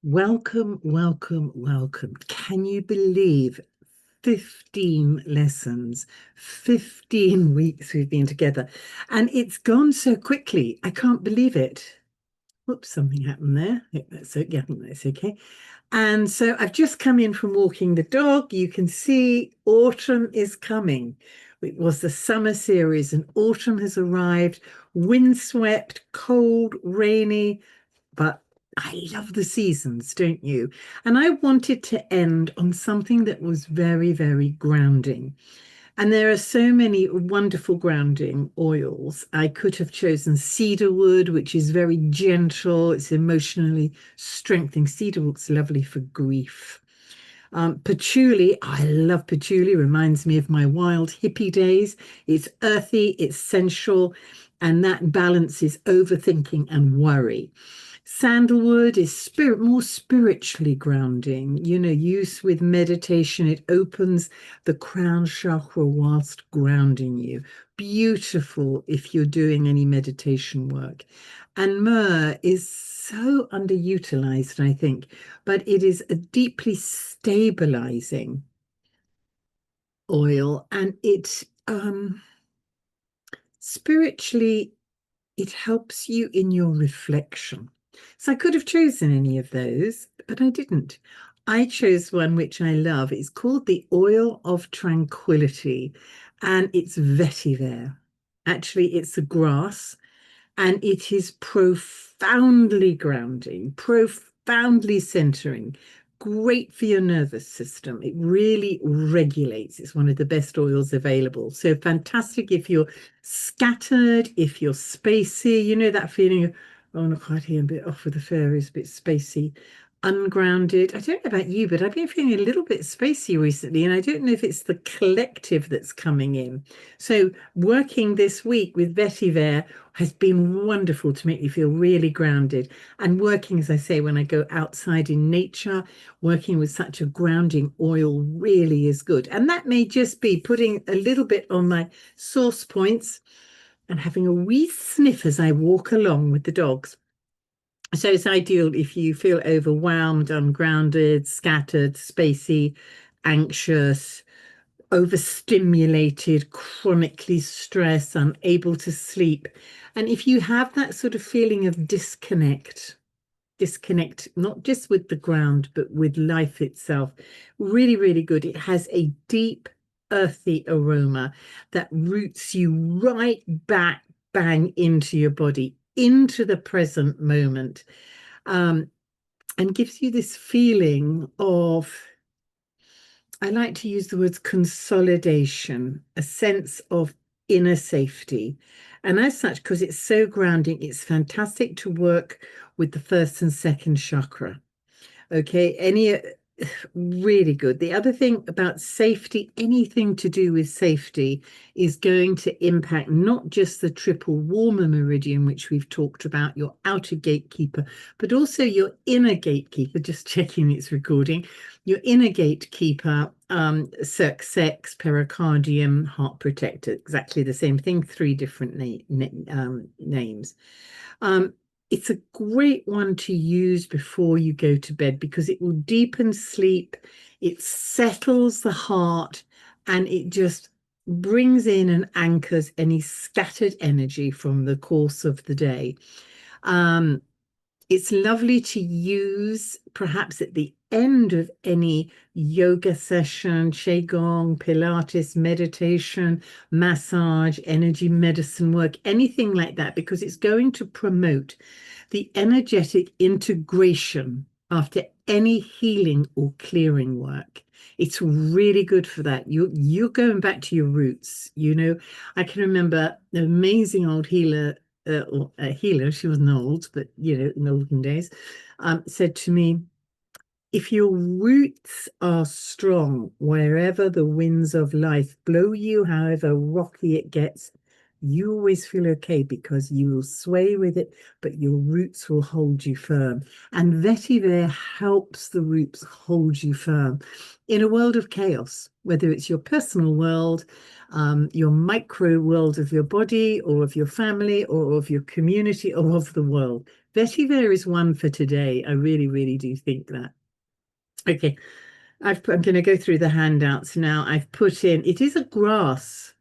Welcome, welcome, welcome. Can you believe 15 lessons, 15 weeks we've been together, and it's gone so quickly. I can't believe it. Whoops, something happened there. Yeah, I think that's okay. And so I've just come in from walking the dog. You can see autumn is coming. It was the summer series, and autumn has arrived, windswept, cold, rainy, but I love the seasons, don't you? And I wanted to end on something that was very, very grounding. And there are so many wonderful grounding oils. I could have chosen cedarwood, which is very gentle, it's emotionally strengthening. Cedarwood's lovely for grief. Patchouli, I love patchouli, reminds me of my wild hippie days. It's earthy, it's sensual, and that balances overthinking and worry. Sandalwood is more spiritually grounding, use with meditation. It opens the crown chakra whilst grounding you. Beautiful if you're doing any meditation work. And myrrh is so underutilized, I think, but it is a deeply stabilizing oil, and it spiritually it helps you in your reflection. So I could have chosen any of those, but I didn't. I chose one which I love. It's called the Oil of Tranquility, and it's vetiver. Actually, it's a grass, and it is profoundly grounding, profoundly centering, great for your nervous system. It really regulates. It's one of the best oils available. So fantastic if you're scattered, if you're spacey, that feeling of, oh, not quite here, a bit off with the fairies, a bit spacey, ungrounded. I don't know about you, but I've been feeling a little bit spacey recently, and I don't know if it's the collective that's coming in. So working this week with vetiver has been wonderful to make me feel really grounded. And working, as I say, when I go outside in nature, working with such a grounding oil really is good. And that may just be putting a little bit on my source points and having a wee sniff as I walk along with the dogs. So it's ideal if you feel overwhelmed, ungrounded, scattered, spacey, anxious, overstimulated, chronically stressed, unable to sleep. And if you have that sort of feeling of disconnect not just with the ground, but with life itself, really, really good. It has a deep, earthy aroma that roots you right back, bang into your body, into the present moment, and gives you this feeling of, I like to use the words consolidation, a sense of inner safety. And as such, because it's so grounding, it's fantastic to work with the first and second chakra. Okay, any really good. The other thing about safety, anything to do with safety, is going to impact not just the triple warmer meridian, which we've talked about, your outer gatekeeper, but also your inner gatekeeper. Just checking it's recording. Your inner gatekeeper, circumflex, pericardium, heart protector, exactly the same thing, three different names. It's a great one to use before you go to bed because it will deepen sleep, it settles the heart, and it just brings in and anchors any scattered energy from the course of the day. It's lovely to use perhaps at the end of any yoga session, qigong, Pilates, meditation, massage, energy medicine work, anything like that, because it's going to promote the energetic integration after any healing or clearing work. It's really good for that. You're going back to your roots. I can remember an amazing old healer, she wasn't old, but in the olden days, said to me, if your roots are strong, wherever the winds of life blow you, however rocky it gets, you always feel okay because you will sway with it, but your roots will hold you firm. And vetiver helps the roots hold you firm in a world of chaos, whether it's your personal world, your micro world of your body or of your family or of your community or of the world. Vetiver is one for today. I really, really do think that. Okay, I'm going to go through the handouts now. I've put in, it is a grass,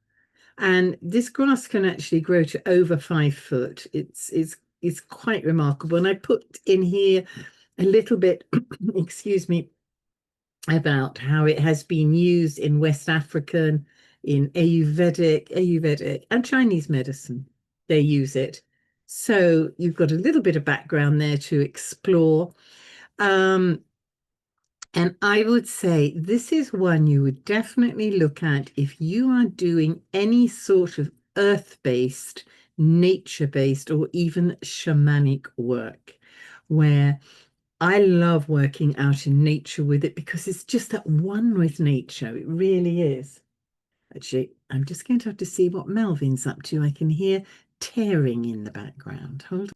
and this grass can actually grow to over 5 foot. It's quite remarkable. And I put in here a little bit, excuse me, about how it has been used in West African, in Ayurvedic, and Chinese medicine. They use it. So you've got a little bit of background there to explore. And I would say this is one you would definitely look at if you are doing any sort of earth-based, nature-based, or even shamanic work, where I love working out in nature with it because it's just that one with nature. It really is. Actually, I'm just going to have to see what Melvin's up to. I can hear tearing in the background. Hold on.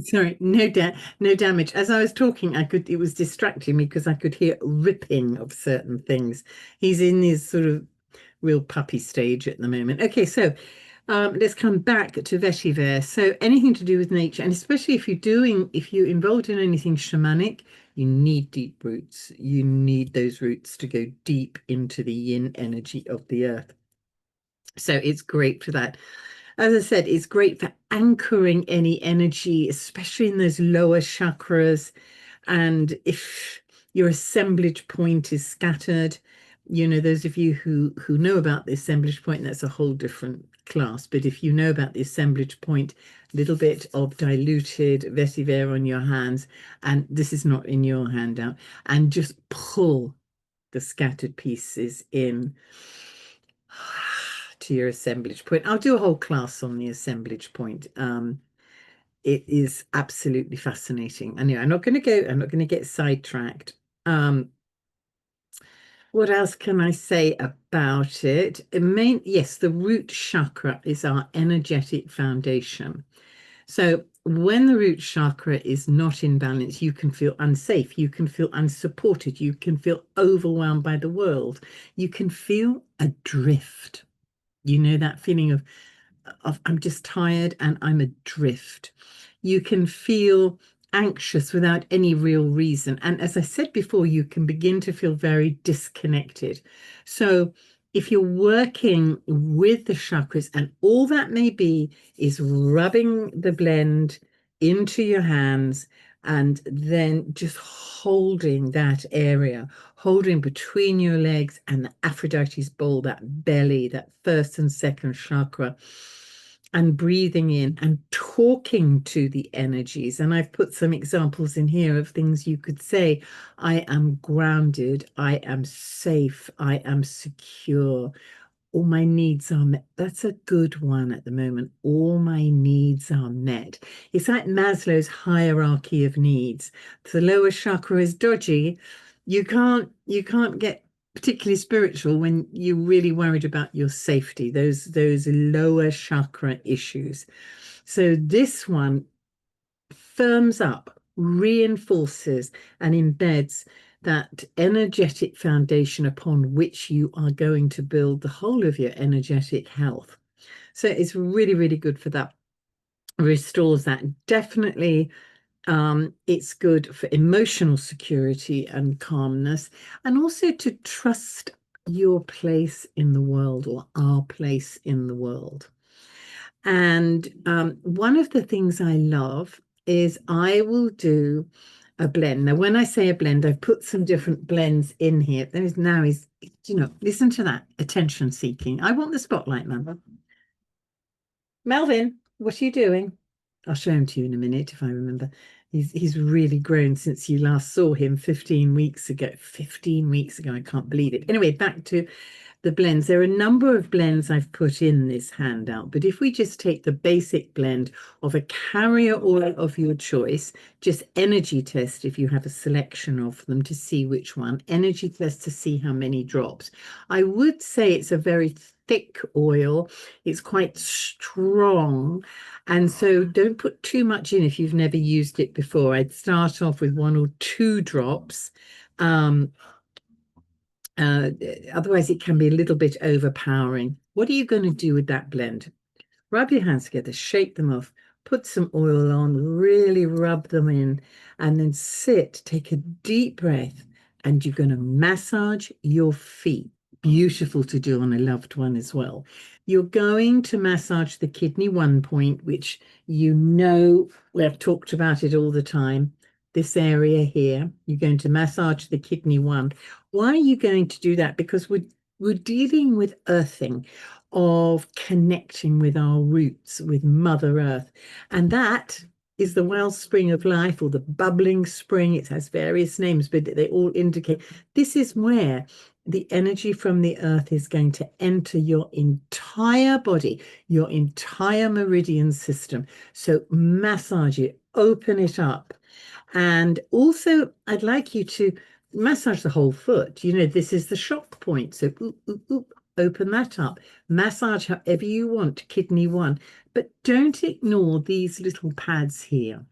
Sorry, no damage. As I was talking, it was distracting me because I could hear ripping of certain things. He's in his sort of real puppy stage at the moment. Okay, so let's come back to vetiver. So anything to do with nature, and especially if you're involved in anything shamanic, you need deep roots. You need those roots to go deep into the yin energy of the earth. So it's great for that. As I said, it's great for anchoring any energy, especially in those lower chakras. And if your assemblage point is scattered, those of you who know about the assemblage point, that's a whole different class. But if you know about the assemblage point, a little bit of diluted vetiver on your hands, and this is not in your handout, and just pull the scattered pieces in to your assemblage point. I'll do a whole class on the assemblage point. It is absolutely fascinating. Anyway, I'm not going to get sidetracked. What else can I say about it? Yes, the root chakra is our energetic foundation. So when the root chakra is not in balance, you can feel unsafe, you can feel unsupported, you can feel overwhelmed by the world, you can feel adrift. You know that feeling of I'm just tired and I'm adrift. You can feel anxious without any real reason. And as I said before, you can begin to feel very disconnected. So if you're working with the chakras, and all that may be is rubbing the blend into your hands and then just holding that area, holding between your legs and the Aphrodite's bowl, that belly, that first and second chakra, and breathing in and talking to the energies. And I've put some examples in here of things you could say. I am grounded. I am safe. I am secure. All my needs are met. That's a good one at the moment. All my needs are met. It's like Maslow's hierarchy of needs. If the lower chakra is dodgy, you can't get particularly spiritual when you're really worried about your safety, those lower chakra issues. So this one firms up, reinforces, and embeds that energetic foundation upon which you are going to build the whole of your energetic health. So it's really, really good for that. Restores that. Definitely, it's good for emotional security and calmness, and also to trust your place in the world, or our place in the world. And one of the things I love is I will do a blend. Now, when I say a blend, I've put some different blends in here. Listen to that attention seeking. I want the spotlight, man. Melvin, what are you doing? I'll show him to you in a minute if I remember. He's really grown since you last saw him 15 weeks ago. 15 weeks ago, I can't believe it. Anyway, back to the blends. There are a number of blends I've put in this handout, but if we just take the basic blend of a carrier oil of your choice, just energy test if you have a selection of them to see which one, energy test to see how many drops. I would say it's a very thick oil. It's quite strong. And so don't put too much in if you've never used it before. I'd start off with 1 or 2 drops. Otherwise, it can be a little bit overpowering. What are you going to do with that blend? Rub your hands together, shake them off. put some oil on, really rub them in, and then sit, take a deep breath, and you're going to massage your feet. Beautiful to do on a loved one as well. You're going to massage the kidney 1 point, which we have talked about it all the time. This area here, you're going to massage the kidney 1. Why are you going to do that? Because we're dealing with earthing, of connecting with our roots, with Mother Earth. And that is the wellspring of life, or the bubbling spring. It has various names, but they all indicate this is where the energy from the earth is going to enter your entire body, your entire meridian system. So massage it, open it up. And also, I'd like you to massage the whole foot. This is the shock point. So oop, oop, oop, open that up. Massage however you want, kidney 1. But don't ignore these little pads here.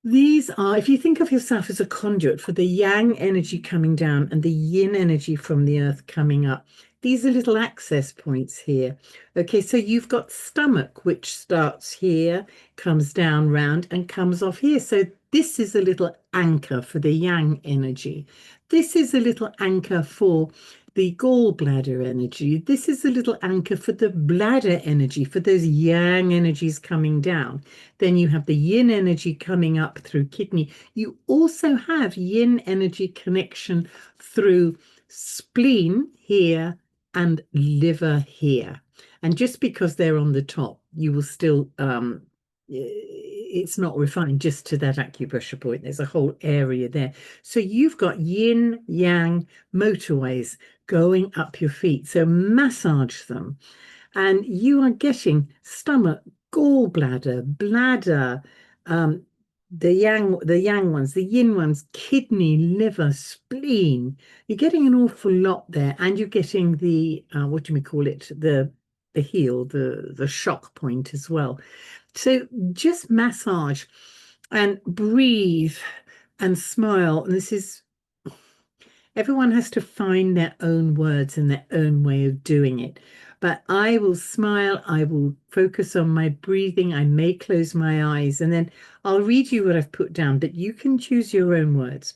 These are, if you think of yourself as a conduit for the yang energy coming down and the yin energy from the earth coming up, these are little access points here. Okay, so you've got stomach, which starts here, comes down round and comes off here. So this is a little anchor for the yang energy. This is a little anchor for the gallbladder energy. This is a little anchor for the bladder energy, for those yang energies coming down. Then you have the yin energy coming up through kidney. You also have yin energy connection through spleen here and liver here. And just because they're on the top, you will still, it's not refined just to that acupressure point. There's a whole area there. So you've got yin, yang motorways going up your feet. So massage them. And you are getting stomach, gallbladder, bladder, the yang ones, the yin ones, kidney, liver, spleen. You're getting an awful lot there, and you're getting the what do we call it? The heel, the shock point as well. So just massage and breathe and smile. And this is, everyone has to find their own words and their own way of doing it. But I will smile, I will focus on my breathing, I may close my eyes, and then I'll read you what I've put down, but you can choose your own words.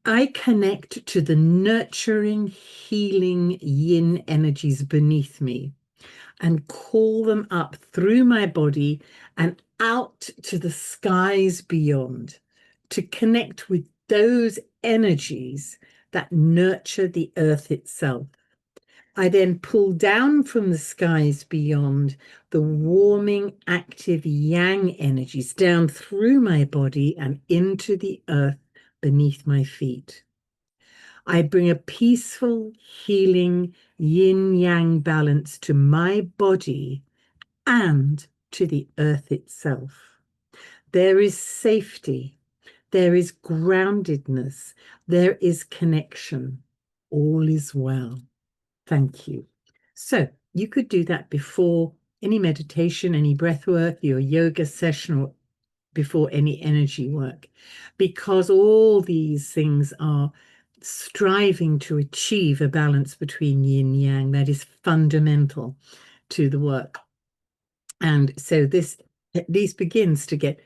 I connect to the nurturing, healing yin energies beneath me and call them up through my body and out to the skies beyond to connect with those energies that nurture the earth itself. I then pull down from the skies beyond the warming, active yang energies down through my body and into the earth beneath my feet. I bring a peaceful, healing yin-yang balance to my body and to the earth itself. There is safety, there is groundedness, there is connection. All is well. Thank you. So you could do that before any meditation, any breath work, your yoga session, or before any energy work, because all these things are striving to achieve a balance between yin yang that is fundamental to the work. And so this begins to get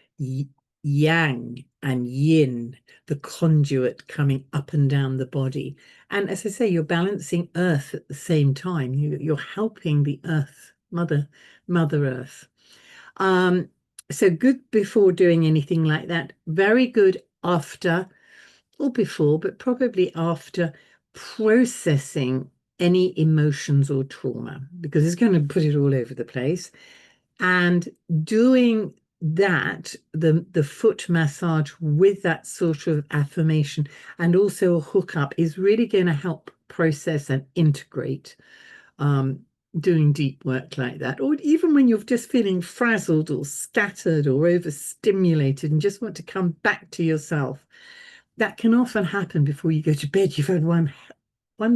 yang and yin, the conduit coming up and down the body. And as I say, you're balancing earth at the same time. You're helping the earth, Mother Earth. So good before doing anything like that. Very good after or before, but probably after processing any emotions or trauma, because it's going to put it all over the place. And doing that, the foot massage with that sort of affirmation and also a hookup is really going to help process and integrate doing deep work like that. Or even when you're just feeling frazzled or scattered or overstimulated and just want to come back to yourself. That can often happen before you go to bed. You've had one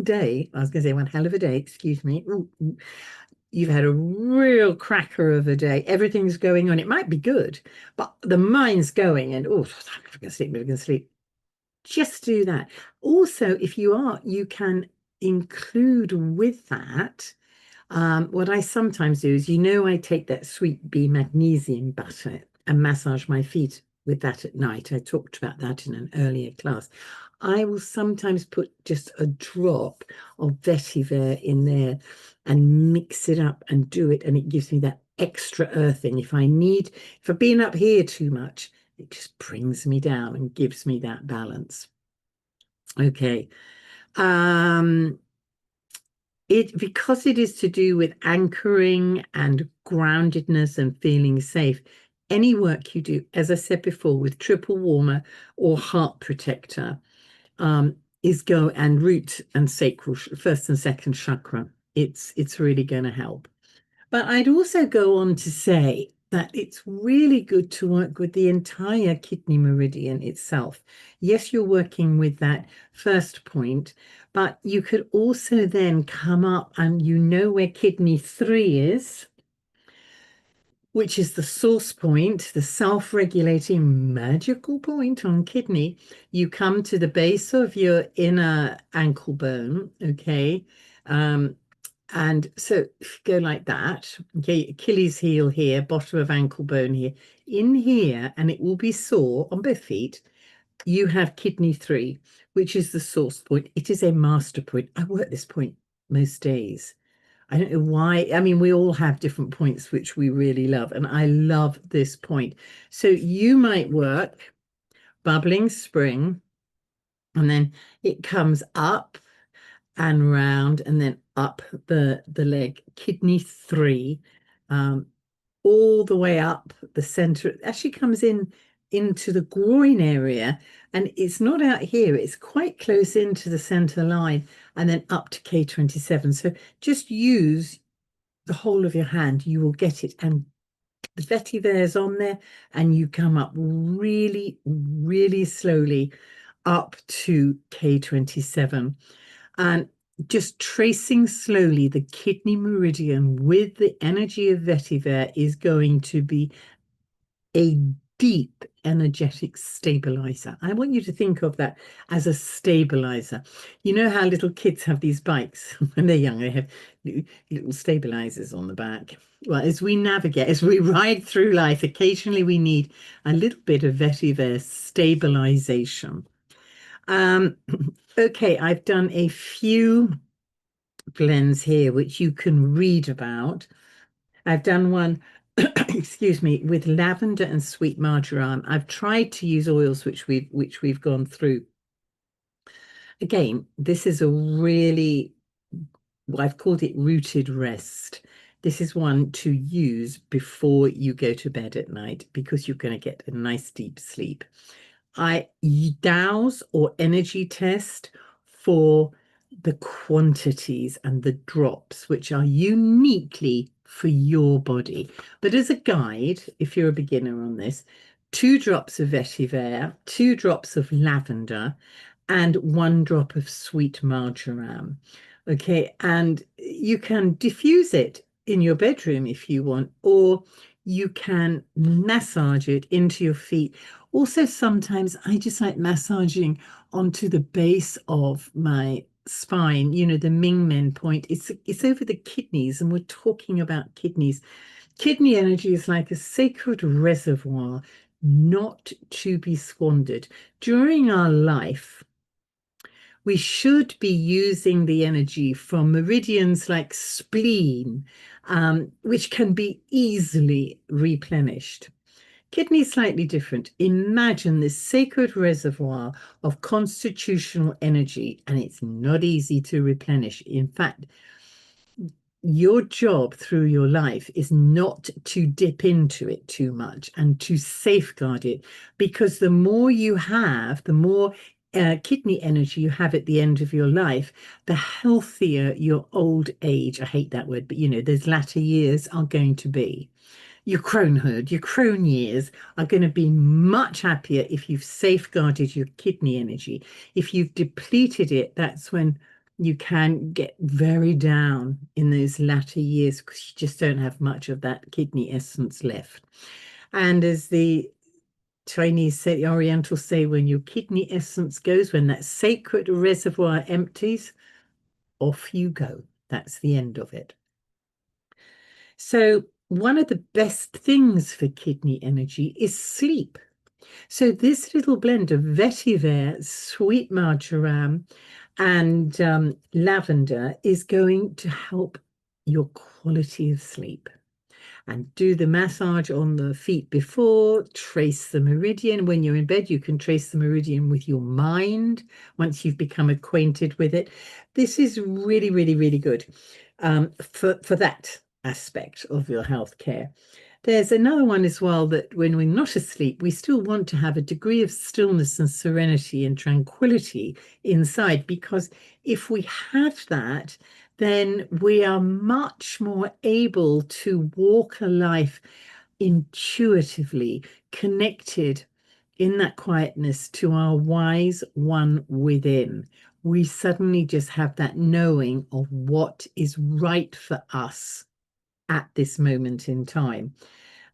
day, I was going to say one hell of a day, excuse me. You've had a real cracker of a day. Everything's going on. It might be good, but the mind's going and, oh, I'm going to sleep, I'm going to sleep. Just do that. Also, if you can include with that What I sometimes do is, I take that Sweet Bee magnesium butter and massage my feet with that at night. I talked about that in an earlier class. I will sometimes put just a drop of vetiver in there and mix it up and do it, and it gives me that extra earthing. If I've been up here too much, it just brings me down and gives me that balance. Okay. Because it is to do with anchoring and groundedness and feeling safe, any work you do, as I said before, with triple warmer or heart protector, is go and root and sacral, first and second chakra. It's really going to help. But I'd also go on to say that it's really good to work with the entire kidney meridian itself. Yes, you're working with that first point, but you could also then come up and where kidney 3 is, which is the source point, the self-regulating magical point on kidney. You come to the base of your inner ankle bone, okay? And so go like that. Okay, Achilles heel here, bottom of ankle bone here. In here, and it will be sore on both feet, you have kidney 3, which is the source point. It is a master point. I work this point most days. I don't know why. I mean, we all have different points which we really love, and I love this point. So you might work bubbling spring, and then it comes up and round and then up the leg, kidney 3, all the way up the center. It actually comes into the groin area, and it's not out here, it's quite close into the center line, and then up to K27. So just use the whole of your hand, you will get it. And the vetiver is on there, and you come up really, really slowly up to K27. And just tracing slowly the kidney meridian with the energy of vetiver is going to be a deep energetic stabilizer. I want you to think of that as a stabilizer. You know how little kids have these bikes when they're young, they have little stabilizers on the back. Well, as we navigate, as we ride through life, occasionally we need a little bit of vetiver stabilization. Okay, I've done a few blends here which you can read about. I've done one, excuse me, with lavender and sweet marjoram. I've tried to use oils which we've gone through. Again, this is a really, well, I've called it rooted rest. This is one to use before you go to bed at night because you're going to get a nice deep sleep. I douse or energy test for the quantities and the drops, which are uniquely for your body. But as a guide, if you're a beginner on this, 2 drops of vetiver, 2 drops of lavender, and 1 drop of sweet marjoram. Okay, and you can diffuse it in your bedroom if you want, or you can massage it into your feet. Also, sometimes I just like massaging onto the base of my spine, the Ming Men point. It's over the kidneys, and we're talking about kidneys. Kidney energy is like a sacred reservoir, not to be squandered. During our life, we should be using the energy from meridians like spleen, which can be easily replenished. Kidney is slightly different. Imagine this sacred reservoir of constitutional energy, and it's not easy to replenish. In fact, your job through your life is not to dip into it too much and to safeguard it, because the more you have, the more kidney energy you have at the end of your life, the healthier your old age, I hate that word, but those latter years are going to be. Your cronehood, your crone years are going to be much happier if you've safeguarded your kidney energy. If you've depleted it, that's when you can get very down in those latter years because you just don't have much of that kidney essence left. And as the Chinese say, the Orientals say, when your kidney essence goes, when that sacred reservoir empties, off you go. That's the end of it. So one of the best things for kidney energy is sleep. So this little blend of vetiver, sweet marjoram, and lavender is going to help your quality of sleep. And do the massage on the feet before, trace the meridian. When you're in bed, you can trace the meridian with your mind once you've become acquainted with it. This is really, really, really good for that aspect of your healthcare. There's another one as well that when we're not asleep, we still want to have a degree of stillness and serenity and tranquility inside, because if we have that, then we are much more able to walk a life intuitively connected in that quietness to our wise one within. We suddenly just have that knowing of what is right for us at this moment in time.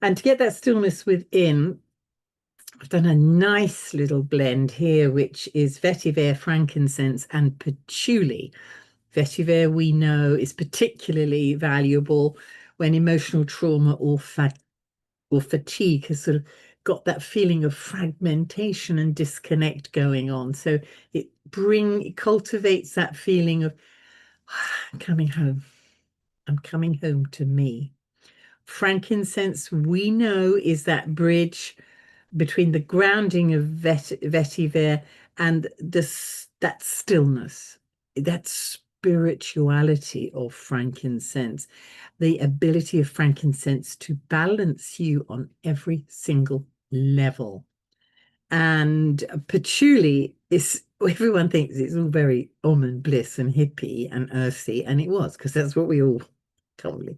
And to get that stillness within, I've done a nice little blend here, which is vetiver, frankincense, and patchouli. Vetiver, we know, is particularly valuable when emotional trauma or fatigue has sort of got that feeling of fragmentation and disconnect going on. So it cultivates that feeling of I'm coming home. I'm coming home to me. Frankincense, we know, is that bridge between the grounding of vetiver and that stillness, that spirituality of frankincense, the ability of frankincense to balance you on every single level. And patchouli is, everyone thinks it's all very almond bliss and hippie and earthy, and it was, because that's what we all totally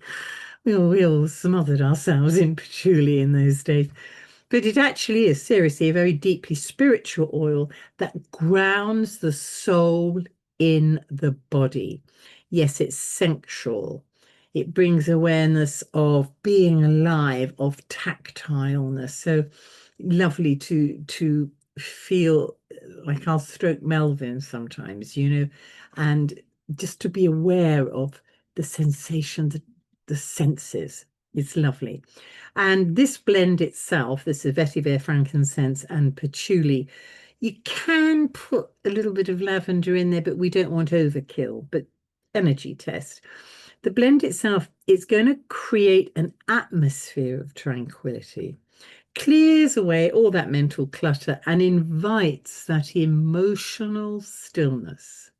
we all smothered ourselves in patchouli in those days. But it actually is seriously a very deeply spiritual oil that grounds the soul in the body. Yes, it's sensual. It brings awareness of being alive, of tactileness. So lovely to feel like I'll stroke Melvin sometimes, and just to be aware of the sensation, the senses. It's lovely. And this blend itself, this is vetiver, frankincense, and patchouli, you can put a little bit of lavender in there, but we don't want overkill. But energy test. The blend itself is going to create an atmosphere of tranquility, clears away all that mental clutter, and invites that emotional stillness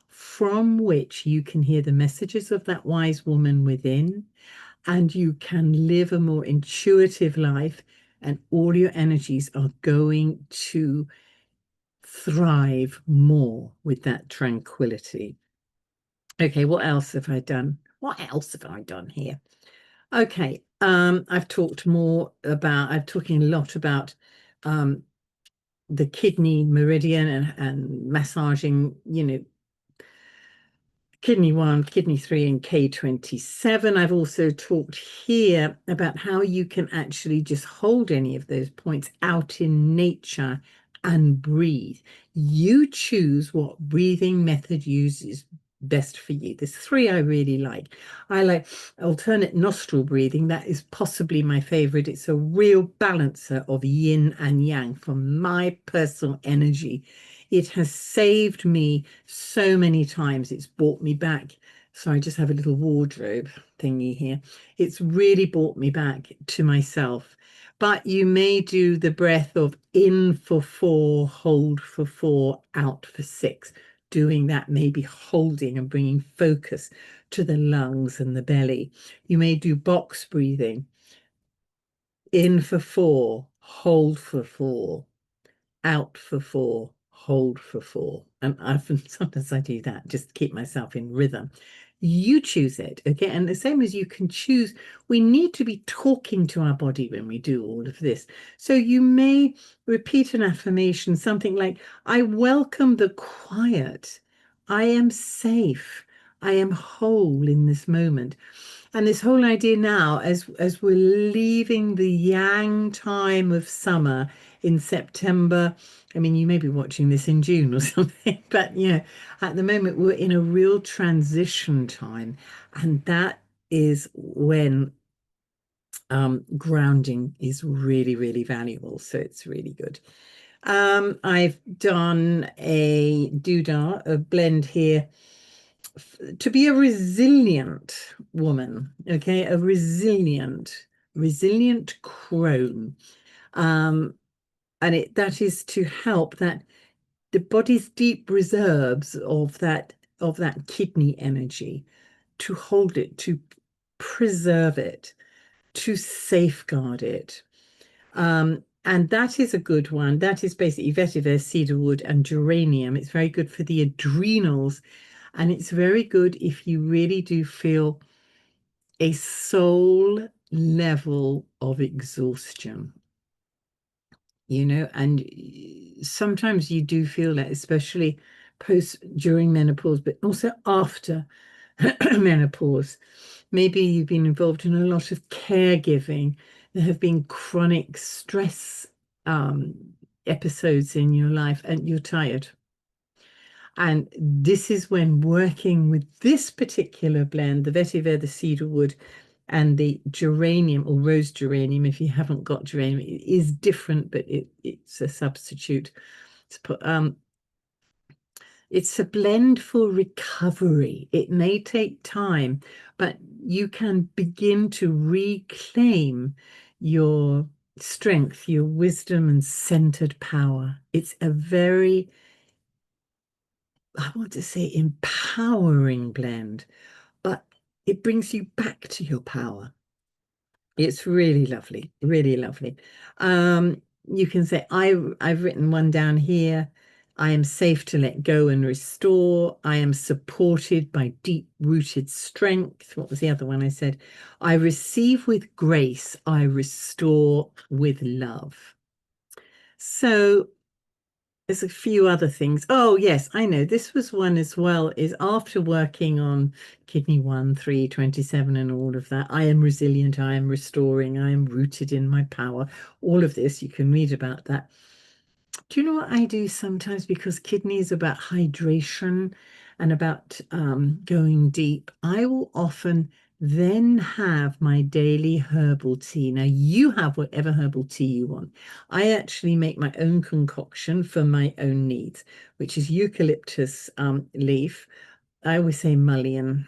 from which you can hear the messages of that wise woman within, and you can live a more intuitive life, and all your energies are going to thrive more with that tranquility. Okay, what else have I done? What else have I done here? Okay, I'm talking a lot about the kidney meridian and massaging, kidney 1, kidney 3, and K27. I've also talked here about how you can actually just hold any of those points out in nature and breathe. You choose what breathing method uses best for you. There's 3 I really like. I like alternate nostril breathing. That is possibly my favorite. It's a real balancer of yin and yang for my personal energy. It has saved me so many times. It's brought me back. So I just have a little wardrobe thingy here. It's really brought me back to myself. But you may do the breath of in for 4, hold for 4, out for 6. Doing that, maybe holding and bringing focus to the lungs and the belly. You may do box breathing. In for 4, hold for 4, out for 4, hold for 4. And often sometimes I do that just to keep myself in rhythm. You choose it, okay? And the same as you can choose, we need to be talking to our body when we do all of this. So you may repeat an affirmation, something like, I welcome the quiet. I am safe. I am whole in this moment. And this whole idea now, as we're leaving the yang time of summer in September, I mean, you may be watching this in June or something, but at the moment we're in a real transition time, and that is when grounding is really, really valuable. So it's really good. I've done a doodah, a blend here to be a resilient woman, okay? A resilient crone. And that is to help that the body's deep reserves of that kidney energy, to hold it, to preserve it, to safeguard it. And that is a good one. That is basically vetiver, cedarwood, and geranium. It's very good for the adrenals, and it's very good if you really do feel a soul level of exhaustion, and sometimes you do feel that, especially during menopause, but also after menopause. Maybe you've been involved in a lot of caregiving. There have been chronic stress episodes in your life, and you're tired. And this is when working with this particular blend, the vetiver, the cedarwood, and the geranium or rose geranium, if you haven't got geranium, it is different, but it's a substitute. It's a blend for recovery. It may take time, but you can begin to reclaim your strength, your wisdom, and centered power. It's a very, I want to say, empowering blend, but it brings you back to your power. It's really lovely, really lovely. You can say, I've written one down here. I am safe to let go and restore. I am supported by deep-rooted strength. What was the other one I said? I receive with grace. I restore with love. So there's a few other things. Oh, yes, I know. This was one as well, is after working on kidney 1, 3, 27 and all of that, I am resilient, I am restoring, I am rooted in my power. All of this, you can read about that. Do you know what I do sometimes? Because kidney is about hydration and about going deep. I will often then have my daily herbal tea. Now, you have whatever herbal tea you want. I actually make my own concoction for my own needs, which is eucalyptus leaf. I always say mullein,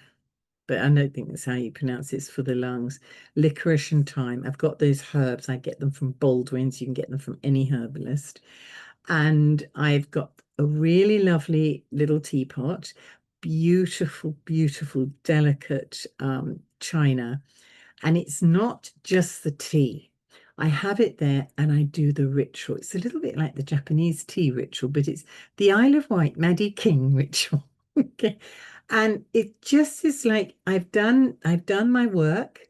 but I don't think that's how you pronounce it. It's for the lungs. Licorice and thyme. I've got those herbs. I get them from Baldwin's. You can get them from any herbalist. And I've got a really lovely little teapot, beautiful, beautiful, delicate china. And it's not just the tea. I have it there and I do the ritual. It's a little bit like the Japanese tea ritual, but it's the Isle of Wight Maddie King ritual. Okay. And it just is like I've done my work.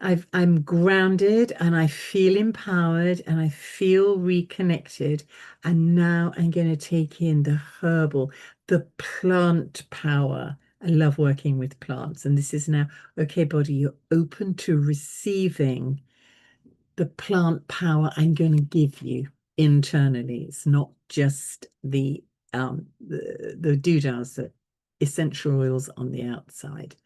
I'm grounded and I feel empowered and I feel reconnected. And now I'm going to take in the herbal, the plant power. I love working with plants. And this is now, okay, body, you're open to receiving the plant power I'm going to give you internally. It's not just the doodahs, the essential oils on the outside.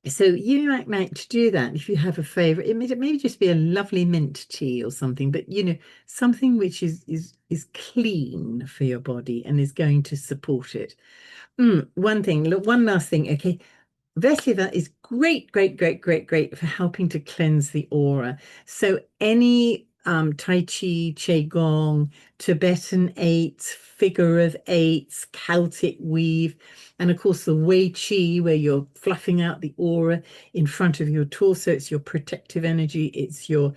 So you might like to do that if you have a favorite. It may just be a lovely mint tea or something, but something which is clean for your body and is going to support it. One last thing. Okay, vetiver is great, great, great, great, great for helping to cleanse the aura. So any Tai Chi, Qigong, Tibetan eights, figure of eights, Celtic weave, and of course the Wei Qi, where you're fluffing out the aura in front of your torso. It's your protective energy. It's your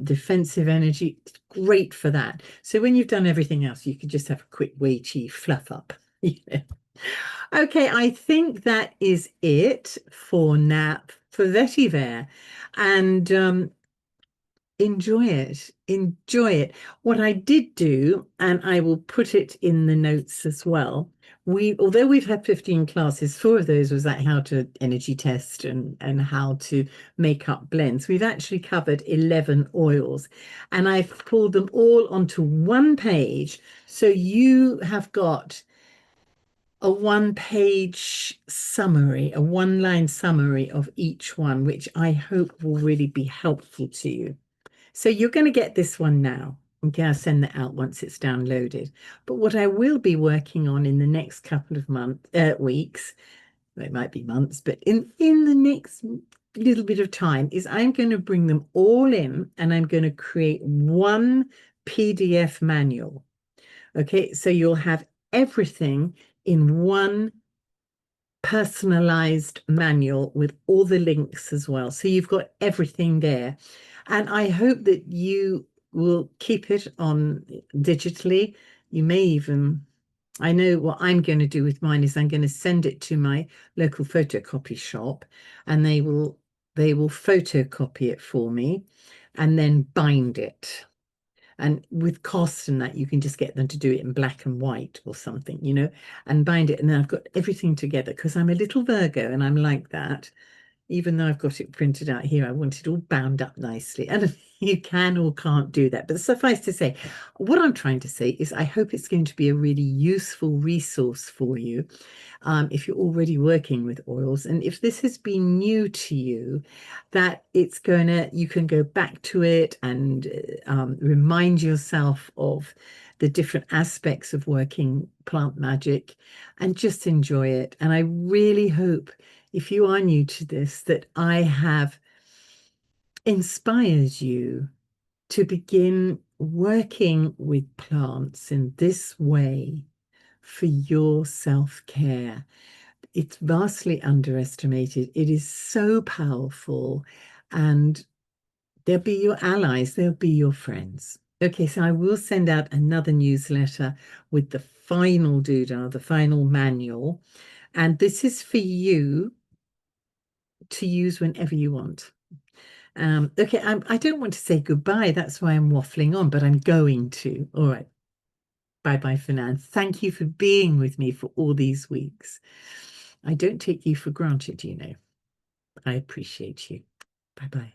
defensive energy. It's great for that. So when you've done everything else, you could just have a quick Wei Qi fluff up. Okay, I think that is it for now for vetiver, and enjoy it. Enjoy it. What I did do, and I will put it in the notes as well. Although we've had 15 classes, 4 of those was like how to energy test and how to make up blends. We've actually covered 11 oils, and I've pulled them all onto one page. So you have got a one-page summary, a one-line summary of each one, which I hope will really be helpful to you. So you're going to get this one now. Okay, I'll send that out once it's downloaded. But what I will be working on in the next couple of weeks, well, it might be months, but in the next little bit of time is I'm going to bring them all in and I'm going to create one PDF manual. Okay, so you'll have everything in one personalized manual with all the links as well. So you've got everything there. And I hope that you will keep it on digitally. You may even, I know what I'm going to do with mine is I'm going to send it to my local photocopy shop and they will photocopy it for me and then bind it. And with cost and that, you can just get them to do it in black and white or something, and bind it. And then I've got everything together because I'm a little Virgo and I'm like that. Even though I've got it printed out here, I want it all bound up nicely. And you can or can't do that. But suffice to say, what I'm trying to say is I hope it's going to be a really useful resource for you if you're already working with oils. And if this has been new to you, that you can go back to it and remind yourself of the different aspects of working plant magic and just enjoy it. And I really hope, if you are new to this, that I have inspired you to begin working with plants in this way for your self-care. It's vastly underestimated. It is so powerful, and they'll be your allies, they'll be your friends. Okay, so I will send out another newsletter with the final doodah, the final manual, and this is for you to use whenever you want. Okay, I don't want to say goodbye. That's why I'm waffling on, but I'm going to. All right. Bye-bye for now. Thank you for being with me for all these weeks. I don't take you for granted, I appreciate you. Bye-bye.